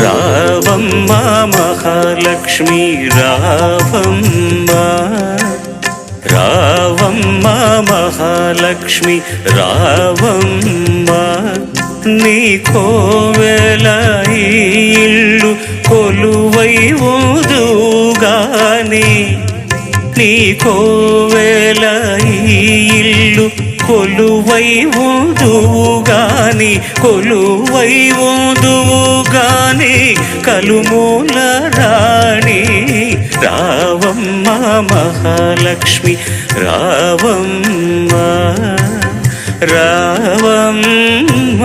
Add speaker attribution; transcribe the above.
Speaker 1: రావమ్మ మహాలక్ష్మి రావమ్మ, రావమ్మ మహాలక్ష్మి రావమ్మ. నీ కోవెల ఇల్లు కొలువై ఊదుగాని, నీ కోవెల ఇల్లు కొలువై ఊదుగాని, కొలువై ఊదుగాని కలుమూల రాణి రావమ్మ మహాలక్ష్మి రావమ్మ, రావమ్మ.